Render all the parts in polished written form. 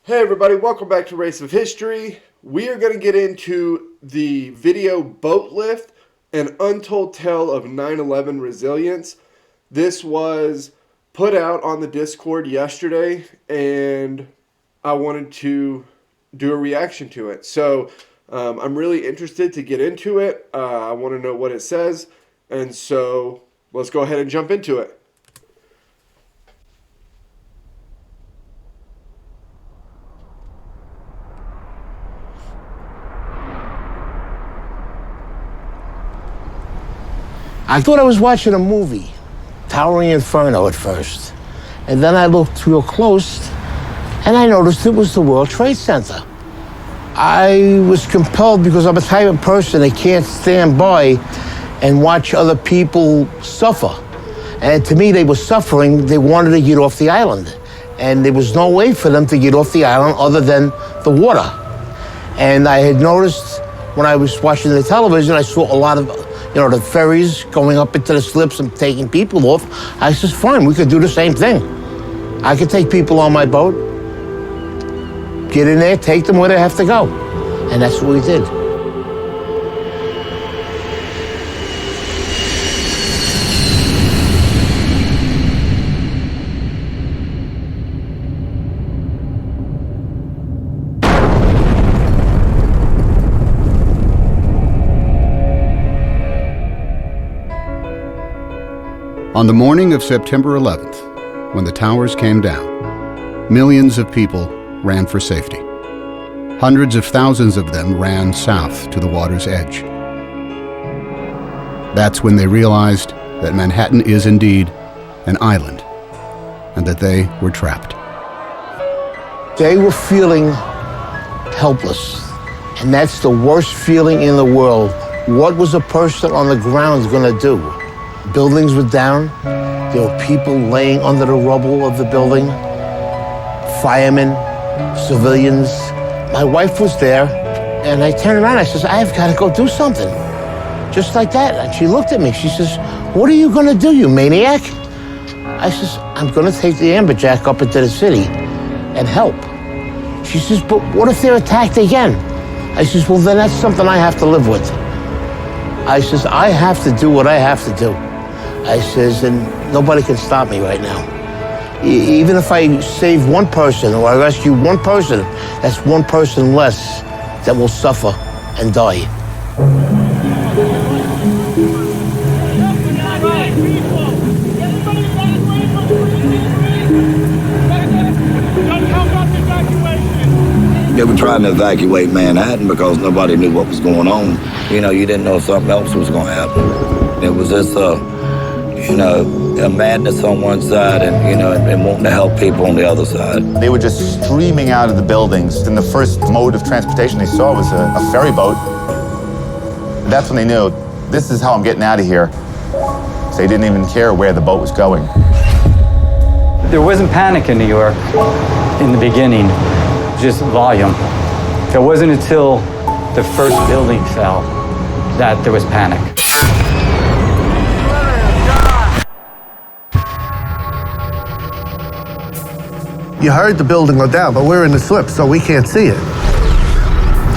Hey everybody, welcome back to Race of History. We are going to get into the video Boatlift, an untold tale of 9/11 resilience. This was put out on the Discord yesterday, and I wanted to do a reaction to it. So I'm really interested to get into it. I want to know what it says, and so let's go ahead and jump into it. I thought I was watching a movie, Towering Inferno at first. And then I looked real close and I noticed it was the World Trade Center. I was compelled because I'm a type of person that can't stand by and watch other people suffer. And to me, they were suffering. They wanted to get off the island. And there was no way for them to get off the island other than the water. And I had noticed when I was watching the television, I saw a lot of the ferries going up into the slips and taking people off. I says, fine, we could do the same thing. I could take people on my boat, get in there, take them where they have to go. And that's what we did. On the morning of September 11th, when the towers came down, millions of people ran for safety. Hundreds of thousands of them ran south to the water's edge. That's when they realized that Manhattan is indeed an island, and that they were trapped. They were feeling helpless, and that's the worst feeling in the world. What was a person on the ground gonna do? Buildings were down. There were people laying under the rubble of the building. Firemen, civilians. My wife was there, and I turned around. I says, I've got to go do something. Just like that. And she looked at me. She says, what are you going to do, you maniac? I says, I'm going to take the amberjack up into the city and help. She says, but what if they're attacked again? I says, well, then that's something I have to live with. I says, I have to do what I have to do. I says, and nobody can stop me right now. Even if I save one person or I rescue one person, that's one person less that will suffer and die. They were trying to evacuate Manhattan because nobody knew what was going on. You didn't know if something else was going to happen. It was just a madness on one side and wanting to help people on the other side. They were just streaming out of the buildings, and the first mode of transportation they saw was a ferry boat. That's when they knew, this is how I'm getting out of here. So they didn't even care where the boat was going. There wasn't panic in New York in the beginning, just volume. It wasn't until the first building fell that there was panic. You heard the building go down, but we're in the slip, so we can't see it.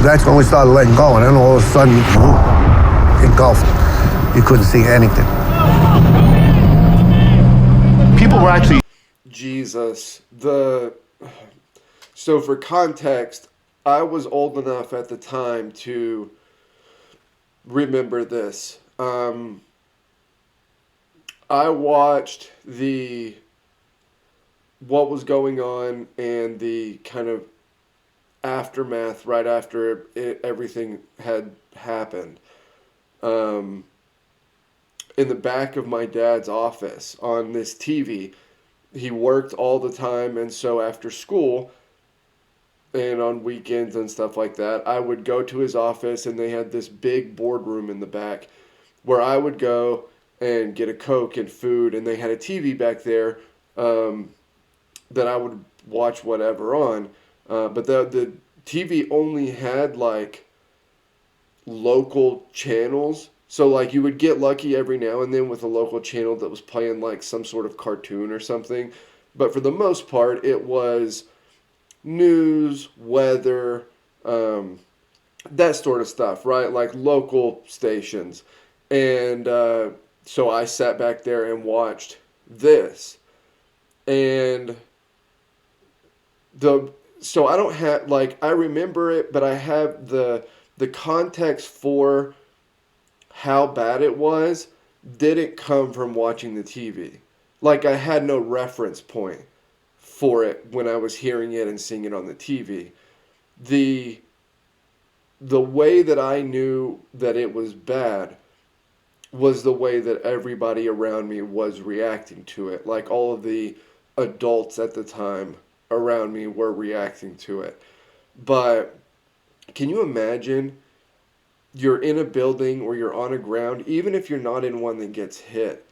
That's when we started letting go, and then all of a sudden, engulfed. You couldn't see anything. People were actually... Jesus. So for context, I was old enough at the time to remember this. I watched what was going on and the kind of aftermath right after everything had happened. In the back of my dad's office on this TV. He worked all the time, and so after school and on weekends and stuff like that, I would go to his office, and they had this big boardroom in the back where I would go and get a Coke and food, and they had a TV back there that I would watch whatever on. But the TV only had, like, local channels. So, like, you would get lucky every now and then with a local channel that was playing, like, some sort of cartoon or something. But for the most part, it was news, weather, that sort of stuff, right? Like local stations. And so I sat back there and watched this. And so I don't have, like, I remember it, but I have the context for how bad it was didn't come from watching the TV. Like, I had no reference point for it when I was hearing it and seeing it on the TV. The way that I knew that it was bad was the way that everybody around me was reacting to it. Like, all of the adults at the time around me were reacting to it. But can you imagine you're in a building or you're on a ground, even if you're not in one that gets hit,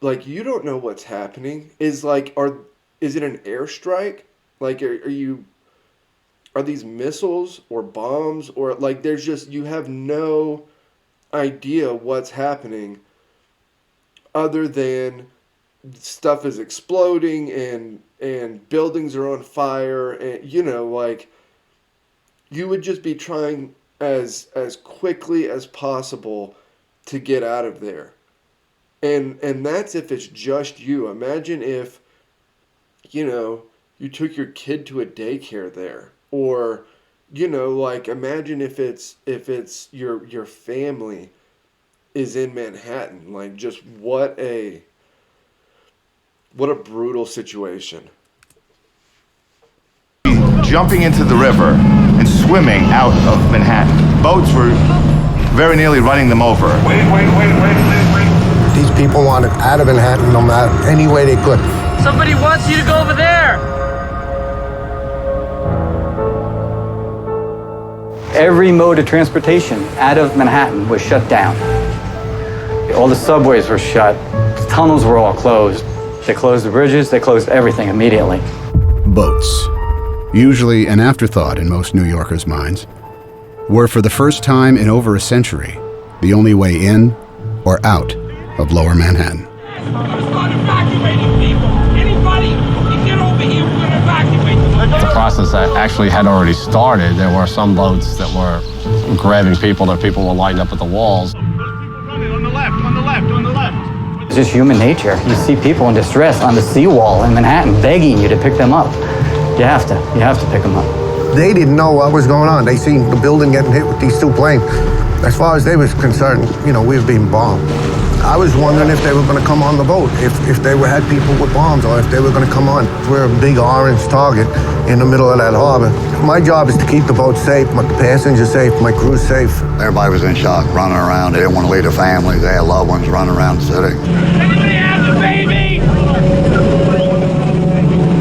like, you don't know what's happening. Is it an airstrike? Like, are these missiles or bombs, or like, you have no idea what's happening other than stuff is exploding and buildings are on fire, and like, you would just be trying as quickly as possible to get out of there. And that's if it's just you. Imagine if, you took your kid to a daycare there, or, like, imagine if it's your family is in Manhattan. Like, just what a brutal situation. Jumping into the river and swimming out of Manhattan. Boats were very nearly running them over. Wait. These people wanted out of Manhattan no matter any way they could. Somebody wants you to go over there. Every mode of transportation out of Manhattan was shut down. All the subways were shut. The tunnels were all closed. They closed the bridges. They closed everything immediately. Boats, usually an afterthought in most New Yorkers' minds, were for the first time in over a century the only way in or out of Lower Manhattan. We're gonna start evacuating people. Anybody can get over here, we're gonna evacuate them. The process that actually had already started. There were some boats that were grabbing people, that people were lining up at the walls. Those people running on the left. It's just human nature. You see people in distress on the seawall in Manhattan begging you to pick them up. You have to pick them up. They didn't know what was going on. They seen the building getting hit with these two planes. As far as they was concerned, we were being bombed. I was wondering if they were going to come on the boat, if they had people with bombs, or if they were going to come on. We're a big orange target in the middle of that harbor. My job is to keep the boat safe, my passengers safe, my crew safe. Everybody was in shock, running around. They didn't want to leave their families. They had loved ones running around the city. Anybody has a baby?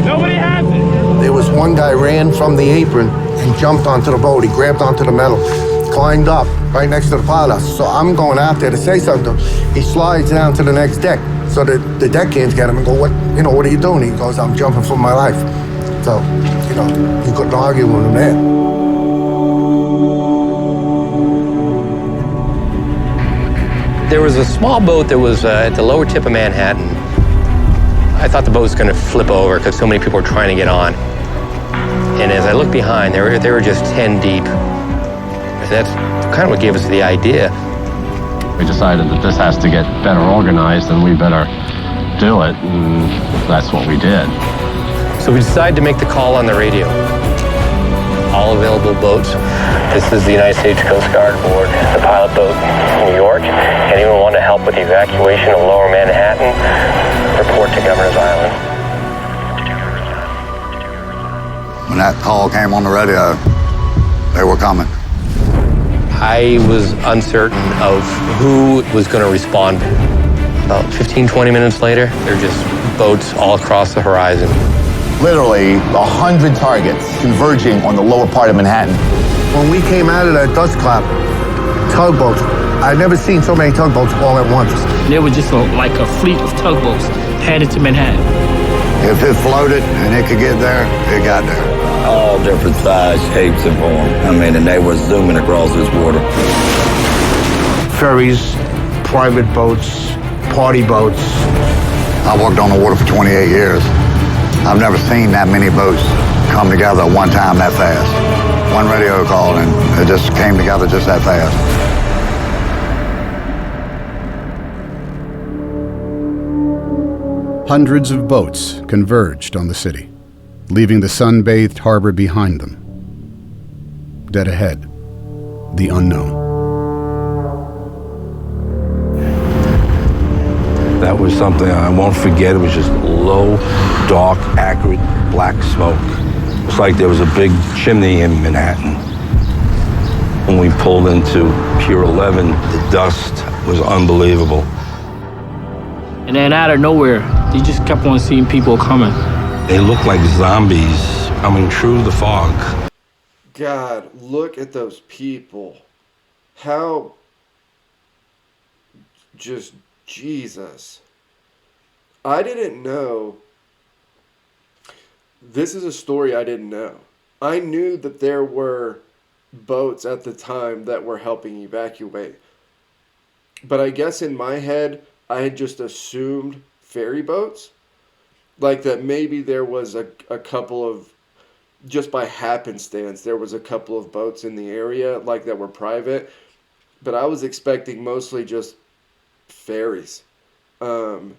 Nobody has it. There was one guy ran from the apron and jumped onto the boat. He grabbed onto the metal, climbed up right next to the pilot. So I'm going out there to say something. He slides down to the next deck. So the deckhands get him and go, what are you doing? He goes, I'm jumping for my life. So, you couldn't argue with him there. There was a small boat that was at the lower tip of Manhattan. I thought the boat was going to flip over because so many people were trying to get on. And as I looked behind, they were just 10 deep. And that's kind of what gave us the idea. We decided that this has to get better organized and we better do it, and that's what we did. So we decided to make the call on the radio. All available boats. This is the United States Coast Guard aboard the pilot boat in New York. Anyone want to help with the evacuation of Lower Manhattan? Report to Governor's Island. When that call came on the radio, they were coming. I was uncertain of who was going to respond. About 15, 20 minutes later, there are just boats all across the horizon. Literally 100 targets converging on the lower part of Manhattan. When we came out of that dust cloud, tugboats, I'd never seen so many tugboats all at once. There was just like a fleet of tugboats headed to Manhattan. If it floated and it could get there, it got there. All different size, shapes, and form. And they were zooming across this water. Ferries, private boats, party boats. I worked on the water for 28 years. I've never seen that many boats come together at one time that fast. One radio call, and it just came together just that fast. Hundreds of boats converged on the city, leaving the sun-bathed harbor behind them. Dead ahead, the unknown. That was something I won't forget. It was just low, dark, acrid, black smoke. It's like there was a big chimney in Manhattan. When we pulled into Pier 11, the dust was unbelievable. And then out of nowhere, they just kept on seeing people coming. They looked like zombies coming through the fog. God, look at those people. How just Jesus. I didn't know. This is a story I didn't know. I knew that there were boats at the time that were helping evacuate. But I guess in my head, I had just assumed ferry boats. Like that maybe there was a couple of, just by happenstance, there was a couple of boats in the area like that were private. But I was expecting mostly just ferries. And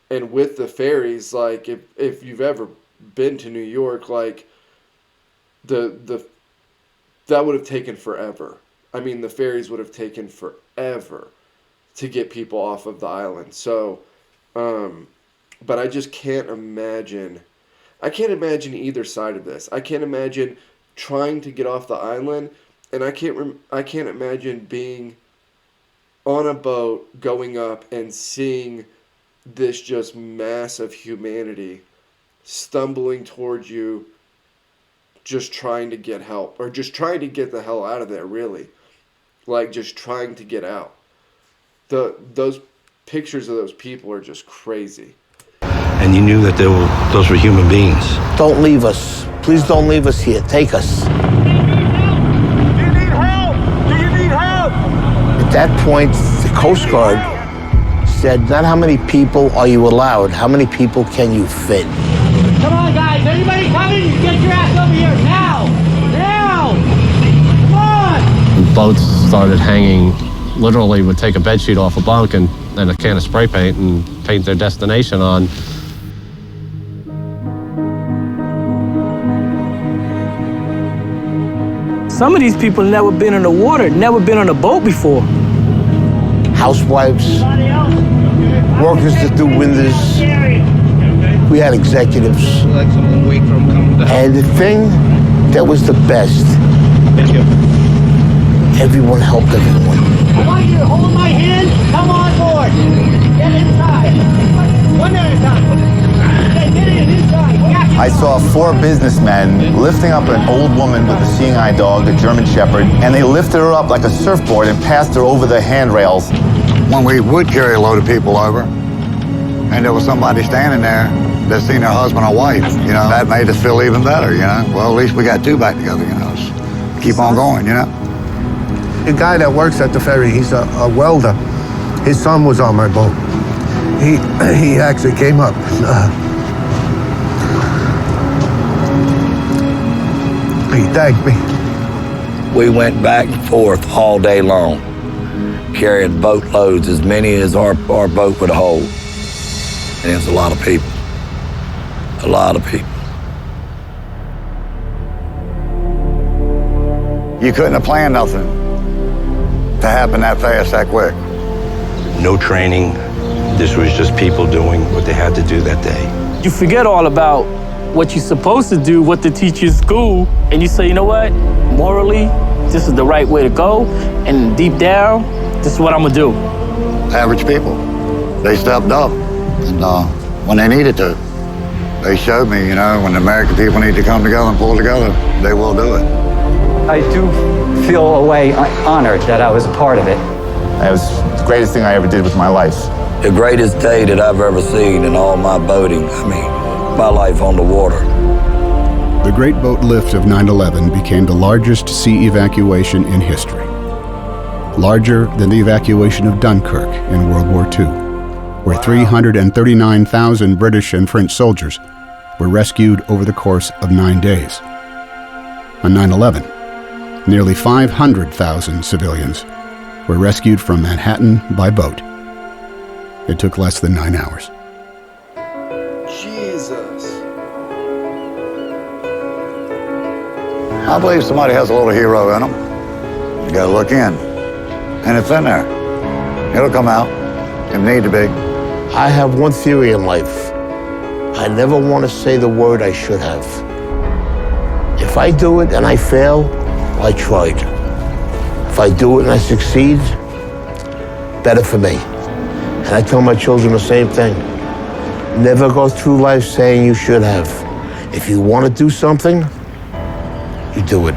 with the ferries, like if you've ever been to New York, like that would have taken forever. I mean, the ferries would have taken forever to get people off of the island. So, but I just can't imagine. I can't imagine either side of this. I can't imagine trying to get off the island, and I can't imagine being on a boat going up and seeing this just mass of humanity stumbling towards you, just trying to get help, or just trying to get the hell out of there, really. Like, just trying to get out. Those pictures of those people are just crazy. And you knew that those were human beings. Don't leave us. Please don't leave us here. Take us. Do you need help? Do you need help? At that point, the Coast Guard said, not how many people are you allowed, how many people can you fit? Come on, guys. Anybody coming? Get your ass over here now. Now. Come on. Boats started hanging. Literally would take a bedsheet off a bunk and a can of spray paint and paint their destination on. Some of these people never been in the water, never been on a boat before. Housewives, workers that do windows. We had executives. And the thing that was the best, everyone helped everyone. I want you to hold my hand. Come on board. Get inside. One at a time. Get inside. I saw 4 businessmen lifting up an old woman with a seeing eye dog, a German Shepherd, and they lifted her up like a surfboard and passed her over the handrails. When we would carry a load of people over, and there was somebody standing there that seen their husband or wife, you know, that made us feel even better, you know. Well, at least we got 2 back together, you know. Just keep on going, you know. The guy that works at the ferry, he's a welder. His son was on my boat. He actually came up. He thanked me. We went back and forth all day long, carrying boatloads, as many as our boat would hold. And it's a lot of people. A lot of people. You couldn't have planned nothing to happen that fast, that quick. No training. This was just people doing what they had to do that day. You forget all about what you're supposed to do, what they teach you in school, and you say, you know what? Morally, this is the right way to go, and deep down, this is what I'm gonna do. Average people, they stepped up, and when they needed to, they showed me, you know, when the American people need to come together and pull together, they will do it. I do feel a way honored that I was a part of it. It was the greatest thing I ever did with my life. The greatest day that I've ever seen in all my boating. I mean, my life on the water. The Great Boat Lift of 9/11 became the largest sea evacuation in history. Larger than the evacuation of Dunkirk in World War II, where 339,000 British and French soldiers were rescued over the course of 9 days. On 9/11, nearly 500,000 civilians were rescued from Manhattan by boat. It took less than 9 hours. Jesus. I believe somebody has a little hero in them. You gotta look in. And it's in there. It'll come out. It need to be. I have one theory in life. I never want to say the word I should have. If I do it and I fail, I tried. If I do it and I succeed, better for me. And I tell my children the same thing. Never go through life saying you should have. If you want to do something, you do it.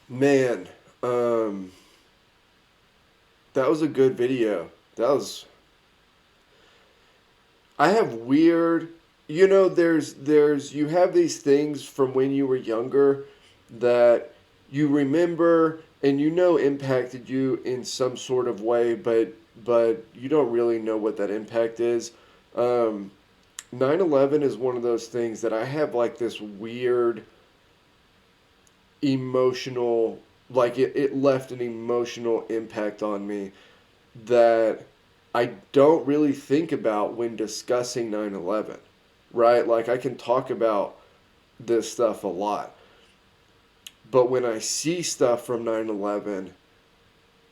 Man, that was a good video. I have weird, you know, you have these things from when you were younger that you remember and you know impacted you in some sort of way, but you don't really know what that impact is. 9/11 is one of those things that I have like this weird emotional, like it left an emotional impact on me that I don't really think about when discussing 9/11, right? Like I can talk about this stuff a lot, but when I see stuff from 9/11,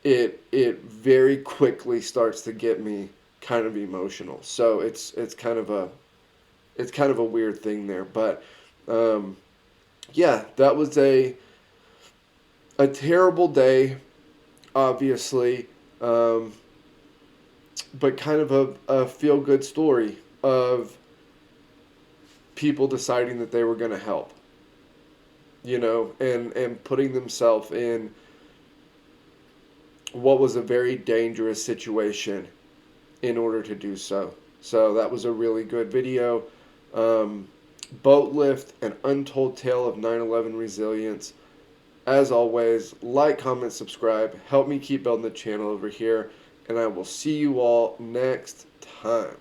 it very quickly starts to get me kind of emotional. So it's kind of a weird thing there, but yeah, that was a terrible day, obviously, but kind of a feel good story of people deciding that they were going to help, you know, and putting themselves in what was a very dangerous situation in order to do so. So that was a really good video. Boatlift, an untold tale of 9/11 resilience. As always, like, comment, subscribe. Help me keep building the channel over here. And I will see you all next time.